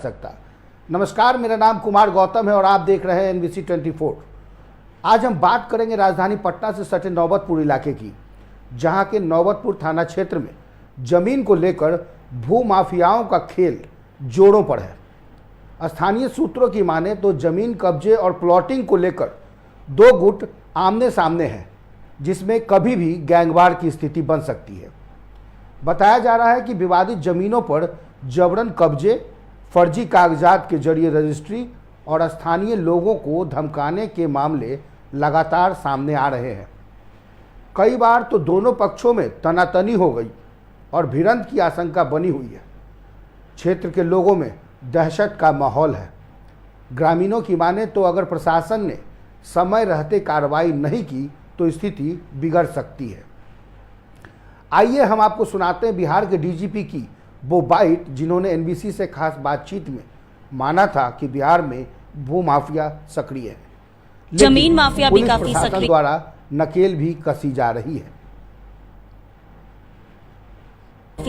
सकता। नमस्कार, मेरा नाम कुमार गौतम है और आप देख रहे हैं NBC 24। आज हम बात करेंगे राजधानी पटना से सटे नौबतपुर इलाके की, जहां के नौबतपुर थाना क्षेत्र में जमीन को लेकर भू माफियाओं का खेल जोरों पर है। स्थानीय सूत्रों की माने तो जमीन कब्जे और प्लॉटिंग को लेकर दो गुट आमने सामने हैं, जिसमें कभी भी गैंगवार की स्थिति बन सकती है। बताया जा रहा है कि विवादित जमीनों पर जबरन कब्जे, फर्जी कागजात के जरिए रजिस्ट्री और स्थानीय लोगों को धमकाने के मामले लगातार सामने आ रहे हैं। कई बार तो दोनों पक्षों में तनातनी हो गई और भिड़ंत की आशंका बनी हुई है। क्षेत्र के लोगों में दहशत का माहौल है। ग्रामीणों की माने तो अगर प्रशासन ने समय रहते कार्रवाई नहीं की तो स्थिति बिगड़ सकती है। आइए हम आपको सुनाते हैं बिहार के डीजीपी की वो बाइट, जिन्होंने एनबीसी से खास बातचीत में माना था कि बिहार में भू माफिया सक्रिय है, जमीन माफिया भी काफी सक्रिय द्वारा नकेल भी कसी जा रही है।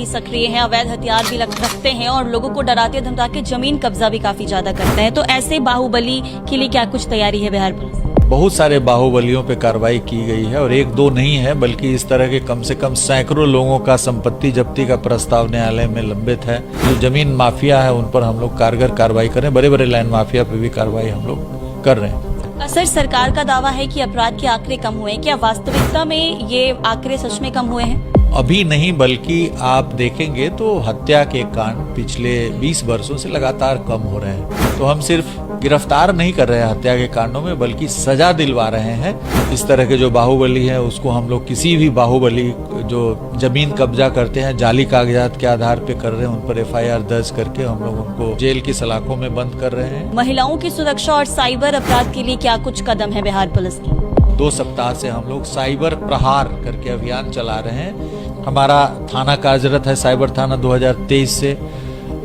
सक्रिय हैं, अवैध हथियार भी रखते हैं और लोगों को डराते धमकाते जमीन कब्जा भी काफी ज्यादा करते हैं। तो ऐसे बाहुबली के लिए क्या कुछ तैयारी है बिहार पुलिस? बहुत सारे बाहुबलियों पे कार्रवाई की गई है और एक दो नहीं है, बल्कि इस तरह के कम से कम सैकड़ों लोगों का संपत्ति जब्ती का प्रस्ताव न्यायालय में लंबित है। जो जमीन माफिया है उन पर हम लोग कारगर कार्रवाई कर रहे हैं। बड़े बड़े लैंड माफिया पे भी कार्रवाई हम लोग कर रहे हैं। सर, सरकार का दावा है कि अपराध के आंकड़े कम हुए हैं। क्या वास्तविकता में ये आंकड़े सच में कम हुए हैं? अभी नहीं, बल्कि आप देखेंगे तो हत्या के कांड पिछले 20 वर्षों से लगातार कम हो रहे हैं। तो हम सिर्फ गिरफ्तार नहीं कर रहे हैं हत्या के कांडों में, बल्कि सजा दिलवा रहे हैं। इस तरह के जो बाहुबली है उसको हम लोग किसी भी बाहुबली जो जमीन कब्जा करते हैं जाली कागजात के आधार पे कर रहे हैं, उन पर FIR दर्ज करके हम लोग उनको जेल की सलाखों में बंद कर रहे हैं। महिलाओं की सुरक्षा और साइबर अपराध के लिए क्या कुछ कदम है बिहार पुलिस की? 2 सप्ताह से हम लोग साइबर प्रहार करके अभियान चला रहे हैं। हमारा थाना कार्यरत है साइबर थाना 2023 से,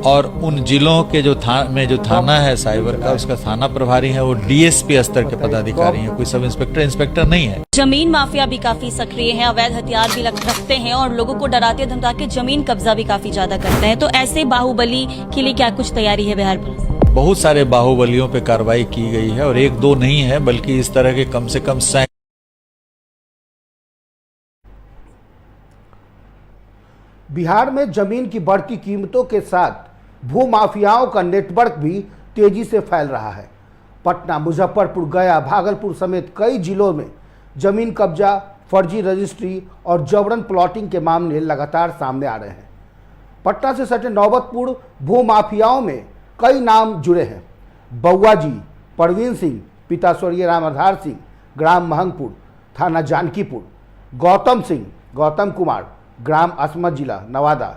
और उन जिलों के जो थाना है साइबर का, उसका थाना प्रभारी है वो DSP स्तर के पदाधिकारी हैं, कोई सब इंस्पेक्टर नहीं है। जमीन माफिया भी काफी सक्रिय हैं, अवैध हथियार भी रखते हैं और लोगों को डराते धमकाते जमीन कब्जा भी काफी ज्यादा करते हैं। तो ऐसे बाहुबली के लिए क्या कुछ तैयारी है बिहार पुलिस? बहुत सारे बाहुबलियों पे कार्रवाई की गई है और एक दो नहीं है, बल्कि इस तरह के कम से कम बिहार में जमीन की बढ़ती कीमतों के साथ भू माफियाओं का नेटवर्क भी तेजी से फैल रहा है। पटना, मुजफ्फरपुर, गया, भागलपुर समेत कई जिलों में जमीन कब्जा, फर्जी रजिस्ट्री और जबरन प्लॉटिंग के मामले लगातार सामने आ रहे हैं। पटना से सटे नौबतपुर भू माफियाओं में कई नाम जुड़े हैं। बउआ जी, परवीन सिंह, पिता स्वर्गीय राम आधार सिंह, ग्राम महंगपुर, थाना जानकीपुर, गौतम सिंह, गौतम कुमार, ग्राम असमत, जिला नवादा।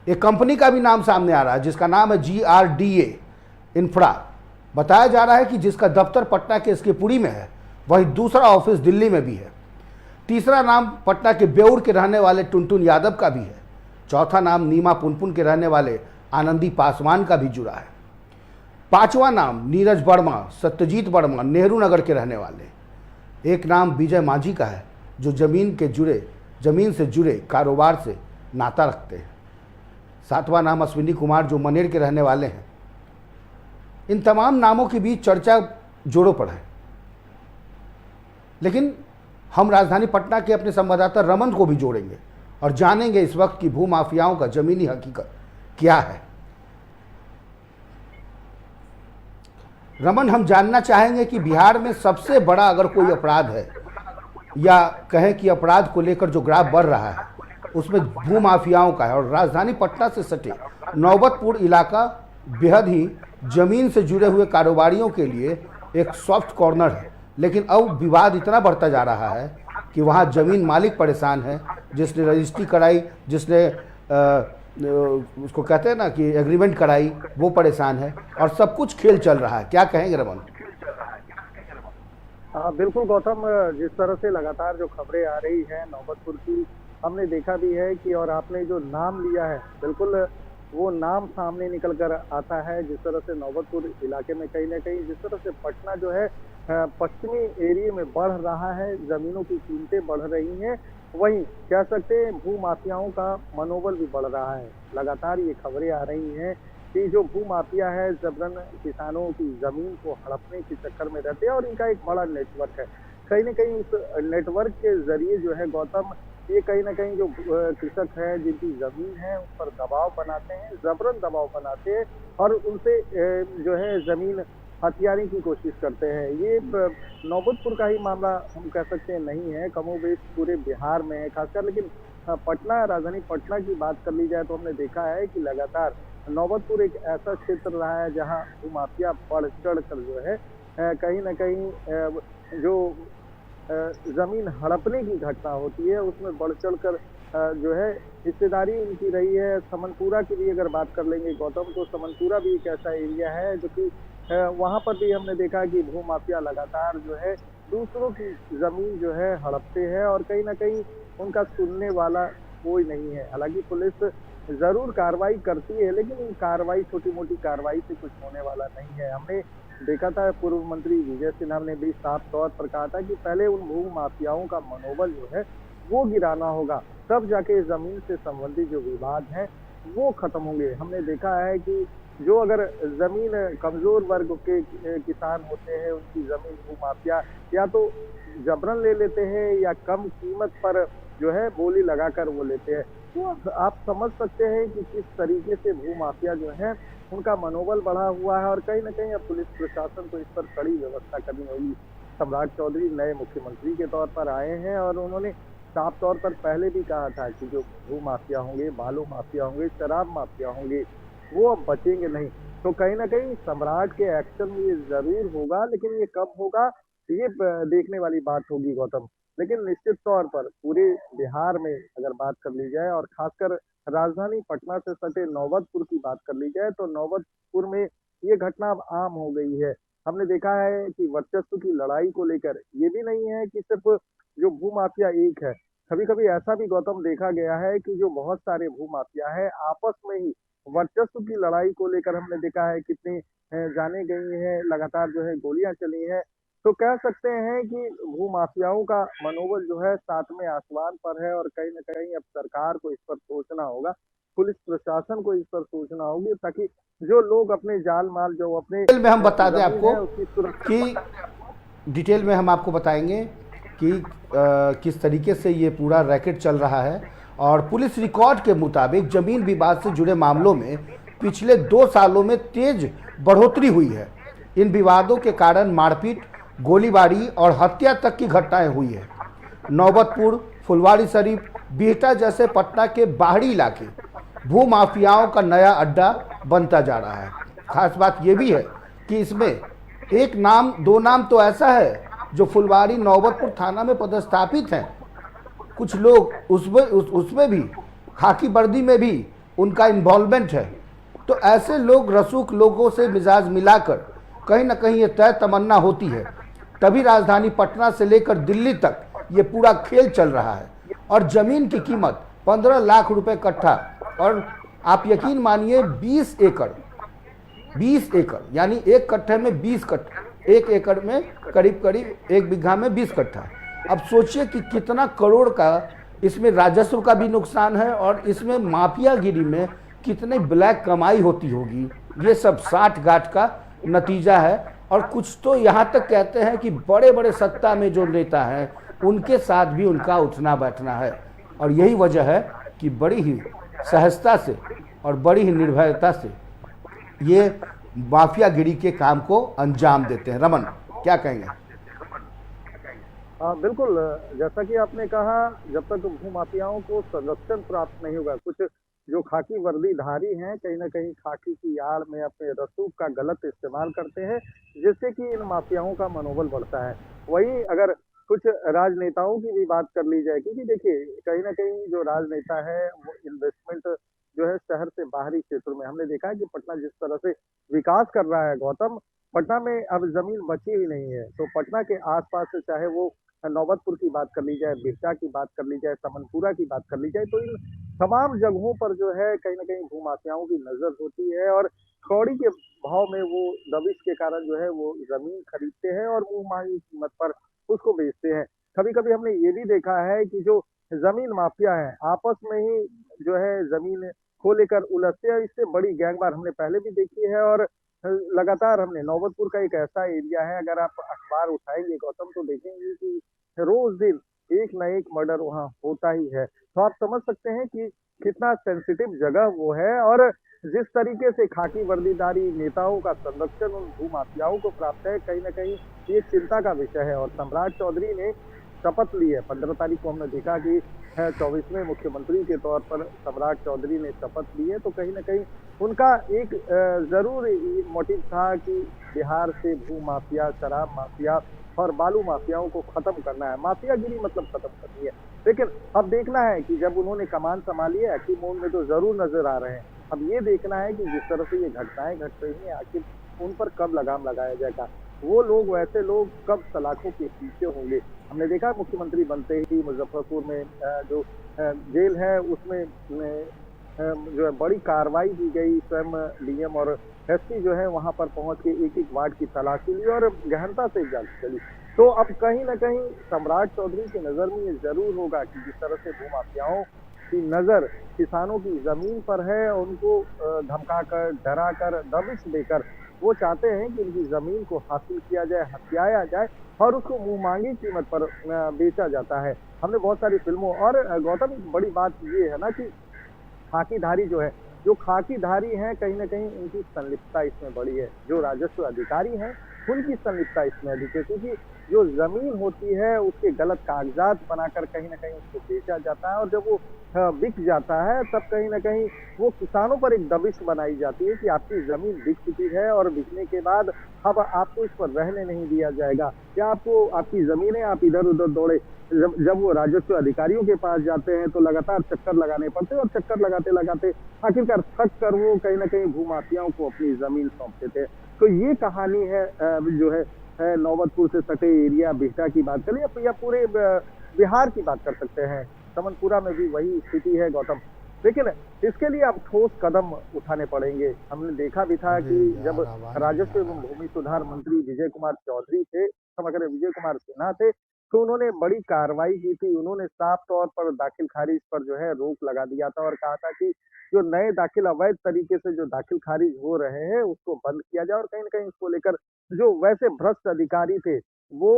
एक कंपनी का भी नाम सामने आ रहा है जिसका नाम है GRDA इंफ्रा। बताया जा रहा है कि जिसका दफ्तर पटना के SK-पुरी में है, वहीं दूसरा ऑफिस दिल्ली में भी है। तीसरा नाम पटना के बेउर के रहने वाले टुनटुन यादव का भी है। चौथा नाम नीमा पुनपुन के रहने वाले आनंदी पासवान का भी जुड़ा है। पांचवा नाम नीरज वर्मा, सत्यजीत वर्मा, नेहरू नगर के रहने वाले। एक नाम विजय मांझी का है जो जमीन से जुड़े कारोबार से नाता रखते हैं। 7वां नाम अश्विनी कुमार जो मनेर के रहने वाले हैं। इन तमाम नामों के बीच चर्चा जोरों पर है, लेकिन हम राजधानी पटना के अपने संवाददाता रमन को भी जोड़ेंगे और जानेंगे इस वक्त की भू माफियाओं का जमीनी हकीकत क्या है। रमन, हम जानना चाहेंगे कि बिहार में सबसे बड़ा अगर कोई अपराध है, या कहें कि अपराध को लेकर जो ग्राफ बढ़ रहा है, उसमें भू माफियाओं का है, और राजधानी पटना से सटे नौबतपुर इलाका बेहद ही जमीन से जुड़े हुए कारोबारियों के लिए एक सॉफ्ट कॉर्नर है। लेकिन अब विवाद इतना बढ़ता जा रहा है कि वहाँ जमीन मालिक परेशान है, जिसने रजिस्ट्री कराई, जिसने उसको कहते हैं ना कि एग्रीमेंट कराई, वो परेशान है और सब कुछ खेल चल रहा है। क्या कहेंगे रमन? हाँ बिल्कुल गौतम, जिस तरह से लगातार जो खबरें आ रही हैं नौबतपुर की, हमने देखा भी है कि, और आपने जो नाम लिया है बिल्कुल वो नाम सामने निकल कर आता है। जिस तरह से नौबतपुर इलाके में कहीं ना कहीं जिस तरह से पटना जो है पश्चिमी एरिया में बढ़ रहा है, जमीनों की कीमतें बढ़ रही हैं, वहीं कह सकते हैं भू माफियाओं का मनोबल भी बढ़ रहा है। लगातार ये खबरें आ रही हैं कि जो भू माफिया है जबरन किसानों की जमीन को हड़पने के चक्कर में रहते हैं और इनका एक बड़ा नेटवर्क है। कहीं न कहीं उस नेटवर्क के जरिए जो है गौतम, ये कहीं न कहीं जो कृषक है जिनकी जमीन है उन पर दबाव बनाते हैं, जबरन दबाव बनाते हैं और उनसे जो है जमीन हथियाने की कोशिश करते हैं। ये नौबतपुर का ही मामला हम कह सकते हैं नहीं है, कमोबेश पूरे बिहार में है खासकर। लेकिन पटना, राजधानी पटना की बात कर ली जाए तो हमने देखा है कि लगातार नौबतपुर एक ऐसा क्षेत्र रहा है जहां भूमाफिया बढ़ चढ़ कर जो है कहीं न कहीं जो जमीन हड़पने की घटना होती है उसमें बढ़ चढ़ कर जो है हिस्सेदारी इनकी रही है। समनपुरा की भी अगर बात कर लेंगे गौतम, तो समनपुरा भी एक ऐसा एरिया है जो कि वहां पर भी हमने देखा कि भू माफिया लगातार जो है दूसरों की जमीन जो है हड़पते हैं और कहीं ना कहीं उनका सुनने वाला कोई नहीं है। हालांकि पुलिस जरूर कार्रवाई करती है लेकिन इन कार्रवाई, छोटी मोटी कार्रवाई से कुछ होने वाला नहीं है। हमने देखा था पूर्व मंत्री विजय सिन्हा ने भी साफ तौर पर कहा था कि पहले उन भू माफियाओं का मनोबल जो है वो गिराना होगा, तब जाके जमीन से संबंधित जो विवाद है वो खत्म होंगे। हमने देखा है कि जो अगर जमीन कमजोर वर्ग के किसान होते हैं उनकी जमीन भू माफिया या तो जबरन ले लेते हैं या कम कीमत पर जो है बोली लगाकर वो लेते हैं। तो आप समझ सकते हैं कि किस तरीके से भू माफिया जो है उनका मनोबल बढ़ा हुआ है और कहीं ना कहीं अब पुलिस प्रशासन को इस पर कड़ी व्यवस्था करनी होगी। सम्राट चौधरी नए मुख्यमंत्री के तौर पर आए हैं और उन्होंने साफ तौर पर पहले भी कहा था कि जो भू माफिया होंगे, बालू माफिया होंगे, शराब माफिया होंगे, वो अब बचेंगे नहीं। तो कहीं ना कहीं सम्राट के एक्शन में ये जरूर होगा, लेकिन ये कब होगा ये देखने वाली बात होगी गौतम। लेकिन निश्चित तौर पर पूरे बिहार में अगर बात कर ली जाए और खासकर राजधानी पटना से सटे नौबतपुर की बात कर ली जाए तो नौबतपुर में ये घटना अब आम हो गई है। हमने देखा है कि वर्चस्व की लड़ाई को लेकर ये भी नहीं है कि सिर्फ जो भू माफिया एक है, कभी कभी ऐसा भी गौतम देखा गया है कि जो बहुत सारे भू माफिया है आपस में ही वर्चस्व की लड़ाई को लेकर हमने देखा है कितनी जाने गई है, लगातार जो है गोलियां चली हैं। तो कह सकते हैं कि भू माफियाओं का मनोबल जो है सातवें आसमान पर है और कहीं न कहीं अब सरकार को इस पर सोचना होगा, पुलिस प्रशासन को इस पर सोचना होगी ताकि जो लोग अपने जाल माल जो अपने डिटेल में हम बता दें जमीन आपको है उसकी सुरक्षा कि डिटेल में हम आपको बताएंगे कि किस तरीके से ये पूरा रैकेट चल रहा है। और पुलिस रिकॉर्ड के मुताबिक जमीन विवाद से जुड़े मामलों में पिछले 2 सालों में तेज बढ़ोतरी हुई है। इन विवादों के कारण मारपीट, गोलीबारी और हत्या तक की घटनाएं हुई है। नौबतपुर, फुलवारी शरीफ, बिहटा जैसे पटना के बाहरी इलाके भू माफियाओं का नया अड्डा बनता जा रहा है। खास बात यह भी है कि इसमें एक नाम, 2 नाम तो ऐसा है जो फुलवारी नौबतपुर थाना में पदस्थापित हैं। कुछ लोग उसमें भी खाकी वर्दी में भी उनका इन्वॉल्वमेंट है। तो ऐसे लोग रसूख लोगों से मिजाज मिलाकर कहीं ना कहीं ये तय तमन्ना होती है, तभी राजधानी पटना से लेकर दिल्ली तक ये पूरा खेल चल रहा है। और जमीन की कीमत 15 लाख रुपए कट्ठा, और आप यकीन मानिए 20 एकड़ यानी एक कट्ठे में 20 कट्ठा, 1 एकड़ में करीब करीब 1 बीघा में 20 कट्ठा। अब सोचिए कि कितना करोड़ का इसमें राजस्व का भी नुकसान है और इसमें माफियागिरी में कितनी ब्लैक कमाई होती होगी। ये सब साठ गांठ का नतीजा है। और कुछ तो यहाँ तक कहते हैं कि बड़े बड़े सत्ता में जो नेता हैं उनके साथ भी उनका उठना बैठना है। और यही वजह है कि बड़ी ही सहजता से और बड़ी ही निर्भयता से ये माफियागिरी के काम को अंजाम देते हैं। रमन, क्या कहेंगे? बिल्कुल, जैसा कि आपने कहा, जब तक भू माफियाओं को संरक्षण प्राप्त नहीं होगा, कुछ जो खाकी वर्दीधारी हैं कहीं ना कहीं खाकी की आड़ में अपने रसूख का गलत इस्तेमाल करते हैं, जिससे कि इन माफियाओं का मनोबल बढ़ता है। वहीं अगर कुछ राजनेताओं की भी बात कर ली जाए, क्योंकि देखिए कहीं ना कहीं जो राजनेता है वो इन्वेस्टमेंट जो है शहर से बाहरी क्षेत्रों में, हमने देखा है कि पटना जिस तरह से विकास कर रहा है गौतम, पटना में अब जमीन बची ही नहीं है। तो पटना के आसपास से चाहे वो नौबतपुर की बात कर ली जाए, बिहटा की बात कर ली जाए, समनपुरा की बात कर ली जाए, तो इन तमाम जगहों पर जो है कहीं ना कहीं भूमाफियाओं की नजर होती है और कौड़ी के भाव में वो दबिश के कारण जो है वो जमीन खरीदते हैं और मुंह मांगी कीमत पर उसको बेचते हैं। कभी कभी हमने ये भी देखा है कि जो जमीन माफिया है आपस में ही जो है जमीन को लेकर उलझते हैं। इससे बड़ी गैंगवार हमने पहले भी देखी है और लगातार हमने नौबतपुर का एक ऐसा एरिया है, अगर आप अखबार उठाएंगे गौतम तो देखेंगे कि रोज दिन एक ना एक मर्डर वहाँ होता ही है। तो आप समझ सकते हैं कि कितना सेंसिटिव जगह वो है और जिस तरीके से खाकी वर्दीधारी नेताओं का संरक्षण उन भूमाफियाओं को प्राप्त है, कहीं ना कहीं ये चिंता का विषय है। और सम्राट चौधरी ने शपथ ली है, 15 तारीख को हमने देखा कि 24वें मुख्यमंत्री के तौर पर सम्राट चौधरी ने शपथ ली है। तो कहीं ना कहीं उनका एक जरूर मोटिव था कि बिहार से भू माफिया, शराब माफिया और बालू माफियाओं को खत्म करना है। माफियागिरी मतलब खत्म करनी है। लेकिन अब देखना है कि जब उन्होंने कमान संभाली है, एक्टिव मोड में तो जरूर नजर आ रहे हैं। अब ये देखना है कि जिस तरह से ये घटनाएं घट रही हैं, आखिर उन पर कब लगाम लगाया जाएगा। वो लोग, वैसे लोग कब सलाखों के पीछे होंगे। हमने देखा मुख्यमंत्री बनते ही मुजफ्फरपुर में जो जेल है उसमें जो है बड़ी कार्रवाई की गई। स्वयं डीएम और एसपी जो है वहां पर पहुंच के एक एक वार्ड की तलाशी ली और गहनता से जांच चली। तो अब कहीं ना कहीं सम्राट चौधरी की नजर में ये जरूर होगा कि जिस तरह से भूमाफियाओं की नजर किसानों की जमीन पर है, उनको धमकाकर, डराकर, दबिश देकर वो चाहते हैं कि इनकी जमीन को हासिल किया जाए, हथियाया जाए और उसको मुंह मांगी कीमत पर बेचा जाता है। हमने बहुत सारी फिल्मों और गौतम, बड़ी बात ये है ना कि खाकीधारी जो खाकीधारी हैं, कहीं ना कहीं उनकी संलिप्तता इसमें बड़ी है। जो राजस्व अधिकारी हैं उनकी संलिप्तता इसमें अधिक है, क्योंकि जो जमीन होती है उसके गलत कागजात बनाकर कहीं ना कहीं उसको बेचा जाता है और जब वो बिक जाता है तब कहीं ना कहीं वो किसानों पर एक दबिश बनाई जाती है कि आपकी जमीन बिक चुकी है और बिकने के बाद अब आपको इस पर रहने नहीं दिया जाएगा। क्या आपको आपकी जमीनें, आप इधर उधर दौड़े। जब वो राजस्व अधिकारियों के पास जाते हैं तो लगातार चक्कर लगाने पड़ते हैं और चक्कर लगाते लगाते आखिरकार थक कर वो कहीं ना कहीं भूमाफियाओं को अपनी जमीन सौंपते थे। तो ये कहानी है जो है नौबतपुर से सटे एरिया बिहटा की बात करें या पूरे बिहार की बात कर सकते हैं। समनपुरा में भी वही स्थिति है गौतम। लेकिन इसके लिए अब ठोस कदम उठाने पड़ेंगे। हमने देखा भी था कि जब राजस्व एवं भूमि सुधार मंत्री विजय कुमार चौधरी थे, समग्र विजय कुमार सिन्हा थे, तो उन्होंने बड़ी कार्रवाई की थी। उन्होंने साफ तौर पर दाखिल खारिज पर जो है रोक लगा दिया था और कहा था कि जो नए दाखिल अवैध तरीके से जो दाखिल खारिज हो रहे हैं उसको बंद किया जाए और कहीं ना कहीं इसको लेकर जो वैसे भ्रष्ट अधिकारी थे वो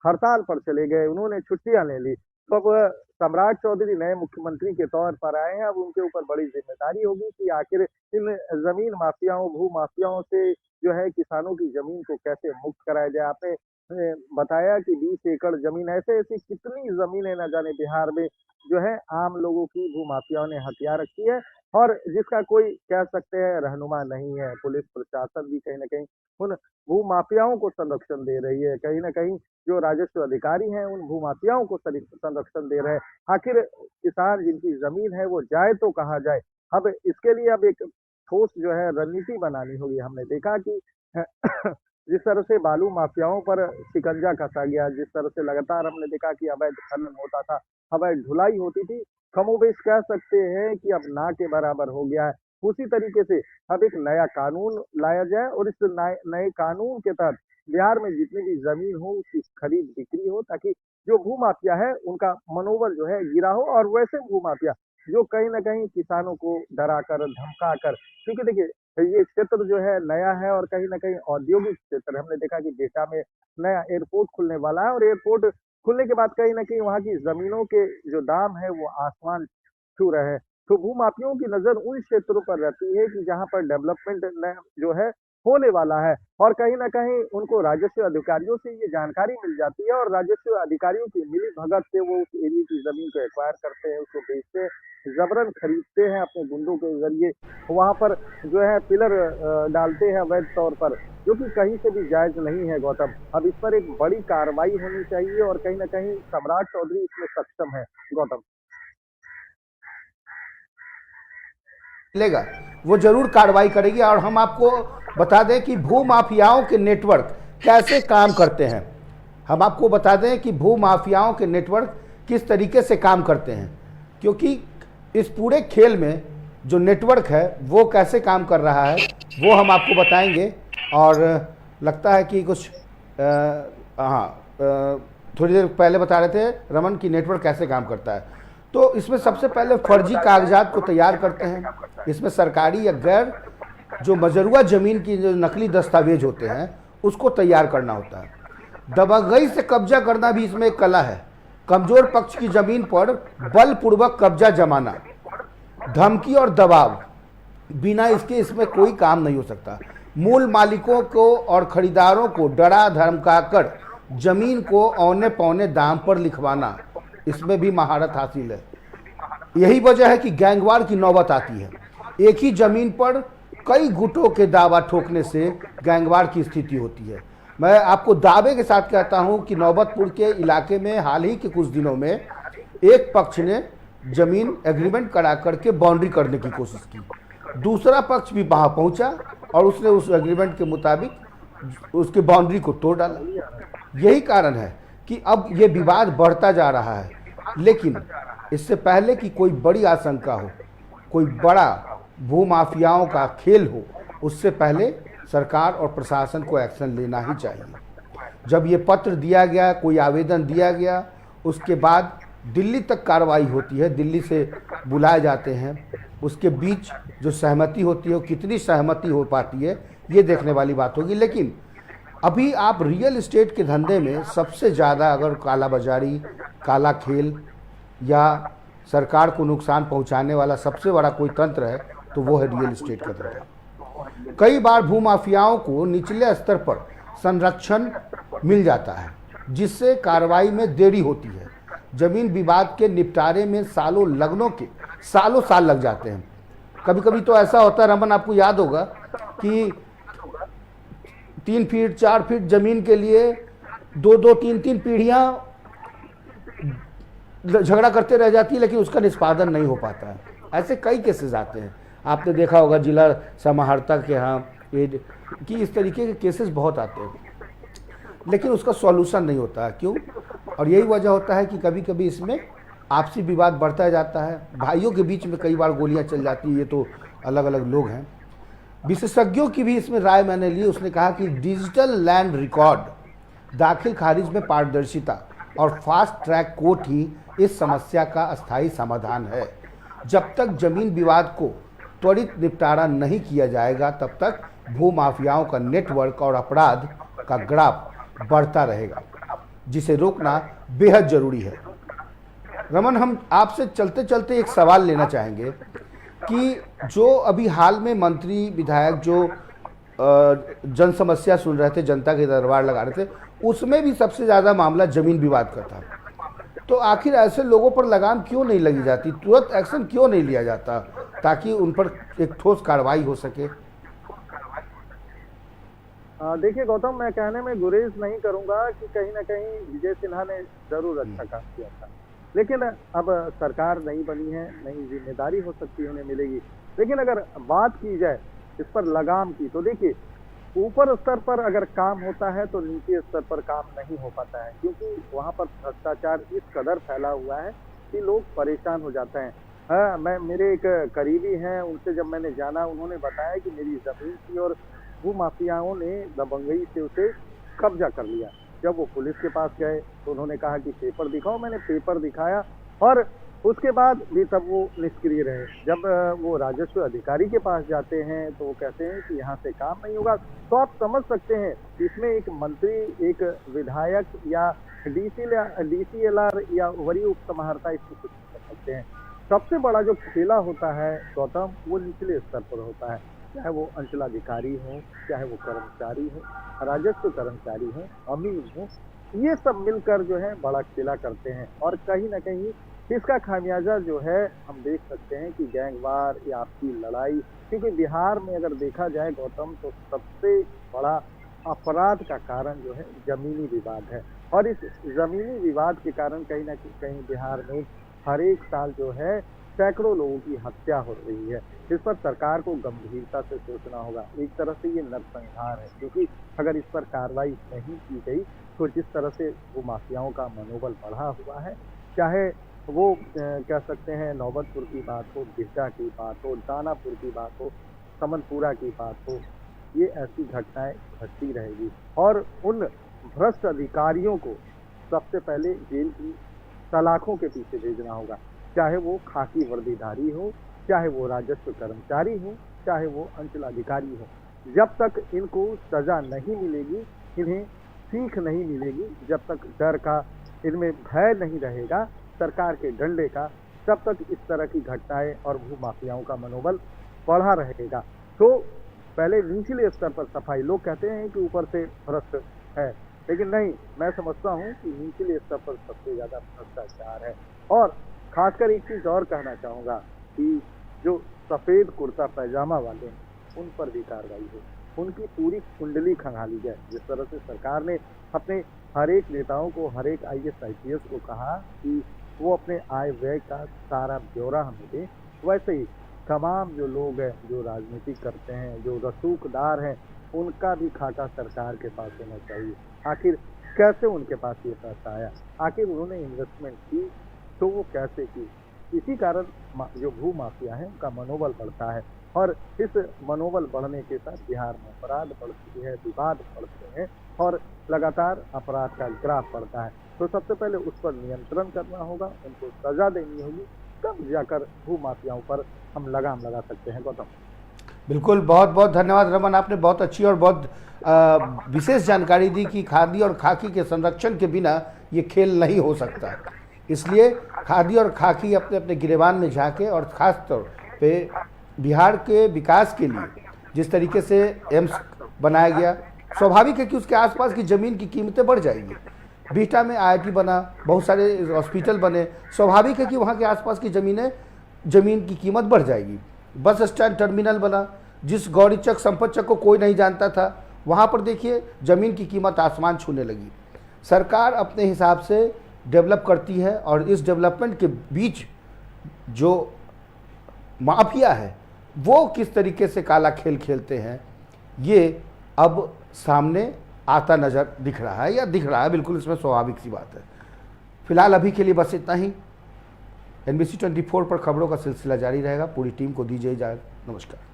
हड़ताल पर चले गए, उन्होंने छुट्टियां ले ली। तो अब सम्राट चौधरी नए मुख्यमंत्री के तौर पर आए हैं। अब उनके ऊपर बड़ी जिम्मेदारी होगी कि आखिर इन जमीन माफियाओं, भू माफियाओं से जो है किसानों की जमीन को कैसे मुक्त कराया जाए। आपने बताया कि 20 एकड़ जमीन, ऐसे ऐसी कितनी जमीनें न जाने बिहार में जो है आम लोगों की भू माफियाओं ने हथिया रखी है और जिसका कोई कह सकते हैं रहनुमा नहीं है। पुलिस प्रशासन भी कहीं ना कहीं उन भू माफियाओं को संरक्षण दे रही है, कहीं ना कहीं जो राजस्व अधिकारी हैं उन भू माफियाओं को संरक्षण दे रहे हैं। आखिर किसान जिनकी जमीन है वो जाए तो कहाँ जाए। अब इसके लिए अब एक ठोस जो है रणनीति बनानी होगी। हमने देखा कि जिस तरह से बालू माफियाओं पर शिकंजा कसा गया, जिस तरह से लगातार हमने देखा कि अवैध खनन होता था, अवैध ढुलाई होती थी, कमोबेश कह सकते हैं कि अब ना के बराबर हो गया है। उसी तरीके से अब एक नया कानून लाया जाए और इस नए कानून के तहत बिहार में जितनी भी जमीन हो उसकी खरीद बिक्री हो, ताकि जो भू माफिया है उनका मनोबल जो है गिरा हो और वैसे भू माफिया जो कहीं ना कहीं किसानों को डरा कर, धमका कर, क्योंकि देखिए ये क्षेत्र जो है नया है और कहीं ना कहीं औद्योगिक क्षेत्र है। हमने देखा कि बिहटा में नया एयरपोर्ट खुलने वाला है और एयरपोर्ट खुलने के बाद कहीं ना कहीं वहाँ की जमीनों के जो दाम है वो आसमान छू रहे हैं। तो भूमाफियाओं की नजर उन क्षेत्रों पर रहती है कि जहाँ पर डेवलपमेंट जो है होने वाला है और कहीं ना कहीं उनको राजस्व अधिकारियों से ये जानकारी मिल जाती है और राजस्व अधिकारियों की मिली भगत से वो उस एरिया की जमीन को एक्वायर करते हैं, उसको बेचते हैं, जबरन खरीदते हैं अपने गुंडों के जरिए, वहां पर जो है पिलर डालते हैं अवैध तौर पर, जो कि कहीं से भी जायज नहीं है गौतम। अब इस पर एक बड़ी कार्रवाई होनी चाहिए और कहीं ना कहीं सम्राट चौधरी इसमें सक्षम है गौतम। लेगा वो जरूर कार्रवाई करेगी। और हम आपको बता दें कि भू माफियाओं के नेटवर्क कैसे काम करते हैं। हम आपको बता दें कि भू माफियाओं के नेटवर्क किस तरीके से काम करते हैं, क्योंकि इस पूरे खेल में जो नेटवर्क है वो कैसे काम कर रहा है वो हम आपको बताएंगे। और लगता है कि कुछ थोड़ी देर पहले बता रहे थे रमन की नेटवर्क कैसे काम करता है। तो इसमें सबसे पहले फर्जी कागजात को तैयार करते हैं। इसमें सरकारी या गैर जो मजरूआ जमीन की जो नकली दस्तावेज होते हैं उसको तैयार करना होता है। दबंगई से कब्जा करना भी इसमें एक कला है। कमजोर पक्ष की जमीन पर बलपूर्वक कब्जा जमाना, धमकी और दबाव, बिना इसके इसमें कोई काम नहीं हो सकता। मूल मालिकों को और खरीदारों को डरा धमकाकर जमीन को औने पौने दाम पर लिखवाना, इसमें भी महारत हासिल है। यही वजह है कि गैंगवार की नौबत आती है। एक ही जमीन पर कई गुटों के दावा ठोकने से गैंगवार की स्थिति होती है। मैं आपको दावे के साथ कहता हूं कि नौबतपुर के इलाके में हाल ही के कुछ दिनों में एक पक्ष ने जमीन एग्रीमेंट करा करके बाउंड्री करने की कोशिश की, दूसरा पक्ष भी वहां पहुंचा और उसने उस एग्रीमेंट के मुताबिक उसके बाउंड्री को तोड़ डाला। यही कारण है कि अब ये विवाद बढ़ता जा रहा है। लेकिन इससे पहले कि कोई बड़ी आशंका हो, कोई बड़ा भूमाफियाओं का खेल हो, उससे पहले सरकार और प्रशासन को एक्शन लेना ही चाहिए। जब ये पत्र दिया गया, कोई आवेदन दिया गया, उसके बाद दिल्ली तक कार्रवाई होती है, दिल्ली से बुलाए जाते हैं, उसके बीच जो सहमति होती है वो कितनी सहमति हो पाती है ये देखने वाली बात होगी। लेकिन अभी आप रियल एस्टेट के धंधे में सबसे ज़्यादा अगर काला बाजारी, काला खेल या सरकार को नुकसान पहुंचाने वाला सबसे बड़ा कोई तंत्र है तो वो है रियल एस्टेट का तंत्र। कई बार भूमाफियाओं को निचले स्तर पर संरक्षण मिल जाता है, जिससे कार्रवाई में देरी होती है। जमीन विवाद के निपटारे में सालों साल लग जाते हैं। कभी कभी तो ऐसा होता है, रमन आपको याद होगा कि 3 फीट 4 फीट जमीन के लिए 2-2 3-3 पीढ़ियां झगड़ा करते रह जाती है, लेकिन उसका निष्पादन नहीं हो पाता है। ऐसे कई केसेस आते हैं, आपने देखा होगा जिला समाहर्ता के यहाँ कि इस तरीके के केसेस बहुत आते हैं, लेकिन उसका सॉल्यूशन नहीं होता है। क्यों? और यही वजह होता है कि कभी कभी इसमें आपसी विवाद बढ़ता जाता है, भाइयों के बीच में कई बार गोलियां चल जाती है। ये तो अलग अलग लोग हैं। विशेषज्ञों की भी इसमें राय मैंने ली। उसने कहा कि डिजिटल लैंड रिकॉर्ड, दाखिल खारिज में पारदर्शिता और फास्ट ट्रैक कोर्ट ही इस समस्या का अस्थायी समाधान है। जब तक जमीन विवाद को त्वरित निपटारा नहीं किया जाएगा तब तक भूमाफियाओं का नेटवर्क और अपराध का ग्राफ बढ़ता रहेगा, जिसे रोकना बेहद जरूरी है। रमन, हम आपसे चलते चलते एक सवाल लेना चाहेंगे कि जो अभी हाल में मंत्री विधायक जो जन समस्या सुन रहे थे, जनता के दरबार लगा रहे थे, उसमें भी सबसे ज़्यादा मामला जमीन विवाद का था। तो आखिर ऐसे लोगों पर लगाम क्यों नहीं लगी जाती, तुरंत एक्शन क्यों नहीं लिया जाता ताकि उन पर एक ठोस कार्रवाई हो सके? देखिए गौतम, मैं कहने में गुरेज नहीं करूंगा कि कहीं ना कहीं विजय सिन्हा ने जरूर अच्छा काम किया था, लेकिन अब सरकार नहीं बनी है, नई जिम्मेदारी हो सकती है उन्हें मिलेगी। लेकिन अगर बात की जाए इस पर लगाम की, तो देखिए ऊपर स्तर पर अगर काम होता है तो नीचे स्तर पर काम नहीं हो पाता है, क्योंकि वहाँ पर भ्रष्टाचार इस कदर फैला हुआ है कि लोग परेशान हो जाते हैं। हाँ, मेरे एक करीबी हैं, उनसे जब मैंने जाना, उन्होंने बताया कि मेरी जमीन थी और भूमाफियाओं ने दबंगई से उसे कब्जा कर लिया। जब वो पुलिस के पास गए तो उन्होंने कहा कि पेपर दिखाओ, मैंने पेपर दिखाया और उसके बाद भी तब वो निष्क्रिय रहे। जब वो राजस्व अधिकारी के पास जाते हैं तो वो कहते हैं कि यहाँ से काम नहीं होगा। तो आप समझ सकते हैं कि इसमें एक मंत्री, एक विधायक या DCLR या वरीय उप समाहर्ता इसमें कुछ कर सकते हैं। सबसे बड़ा जो खेला होता है गौतम, वो निचले स्तर पर होता है, चाहे वो अंचलाधिकारी हो, चाहे वो कर्मचारी हो, राजस्व कर्मचारी हो, अमीन हो, ये सब मिलकर जो है बड़ा खेला करते हैं। और कहीं ना कहीं इसका खामियाजा जो है हम देख सकते हैं कि गैंगवार या आपकी लड़ाई, क्योंकि बिहार में अगर देखा जाए गौतम तो सबसे बड़ा अपराध का कारण जो है जमीनी विवाद है। और इस जमीनी विवाद के कारण कहीं ना कहीं बिहार में हर एक साल जो है सैकड़ों लोगों की हत्या हो रही है। इस पर सरकार को गंभीरता से सोचना होगा। एक तरह से ये नरसंहार है, क्योंकि अगर इस पर कार्रवाई नहीं की गई तो जिस तरह से वो माफियाओं का मनोबल बढ़ा हुआ है, चाहे वो कह सकते हैं नौबतपुर की बात हो, बिहटा की बात हो, दानापुर की बात हो, समनपुरा की बात हो, ये ऐसी घटनाएं घटती रहेगी। और उन भ्रष्ट अधिकारियों को सबसे पहले जेल की सलाखों के पीछे भेजना होगा। चाहे वो खाकी वर्दीधारी हो, चाहे वो राजस्व कर्मचारी हो, चाहे वो अंचलाधिकारी हो। जब तक इनको सजा नहीं मिलेगी, इन्हें सीख नहीं मिलेगी, जब तक डर का इनमें भय नहीं रहेगा सरकार के डंडे का, तब तक इस तरह की घटनाएं और भूमाफियाओं का मनोबल बढ़ा रहेगा। तो पहले निचले स्तर पर सफाई, लोग कहते हैं कि ऊपर से भ्रष्ट है, लेकिन नहीं, मैं समझता हूं कि निचले स्तर पर सबसे ज्यादा भ्रष्टाचार है। और खासकर एक चीज और कहना चाहूंगा कि जो सफेद कुर्ता पैजामा वाले हैं उन पर भी कार्रवाई हो, उनकी पूरी कुंडली खंगाली जाए। जिस तरह से सरकार ने अपने हर एक नेताओं को, हर एक IAS IPS को कहा कि वो अपने आय व्यय का सारा ब्यौरा हमें दे, वैसे ही तमाम जो लोग हैं, जो राजनीति करते हैं, जो रसूखदार हैं, उनका भी खाता सरकार के पास होना चाहिए। आखिर कैसे उनके पास ये पैसा आया, आखिर उन्होंने इन्वेस्टमेंट की तो वो कैसे की। इसी कारण जो भू माफिया है उनका मनोबल बढ़ता है, और इस मनोबल बढ़ने के साथ बिहार में अपराध बढ़ती है, विवाद बढ़ते हैं और लगातार अपराध का ग्राफ बढ़ता है। तो सबसे पहले उस पर नियंत्रण करना होगा, उनको सजा देनी होगी, तब जाकर भू माफियाओं पर हम लगाम लगा सकते हैं। गौतम, बिल्कुल, बहुत बहुत धन्यवाद रमन, आपने बहुत अच्छी और बहुत विशेष जानकारी दी कि खादी और खाकी के संरक्षण के बिना ये खेल नहीं हो सकता। इसलिए खादी और खाकी अपने अपने गिरेबान में झांके, और ख़ास तौर पे बिहार के विकास के लिए जिस तरीके से एम्स बनाया गया, स्वाभाविक है कि उसके आसपास की ज़मीन की कीमतें बढ़ जाएंगी। बिहटा में IIT बना, बहुत सारे हॉस्पिटल बने, स्वाभाविक है कि वहाँ के आसपास की ज़मीन की कीमत बढ़ जाएगी। बस स्टैंड टर्मिनल बना, जिस गौरीचक संपतचक को कोई नहीं जानता था, वहाँ पर देखिए ज़मीन की कीमत आसमान छूने लगी। सरकार अपने हिसाब से डेवलप करती है, और इस डेवलपमेंट के बीच जो माफिया है वो किस तरीके से काला खेल खेलते हैं, ये अब सामने आता नज़र दिख रहा है, या दिख रहा है, बिल्कुल इसमें स्वाभाविक सी बात है। फिलहाल अभी के लिए बस इतना ही। NBC 24 पर खबरों का सिलसिला जारी रहेगा। पूरी टीम को दीजिए इजाज़त। नमस्कार।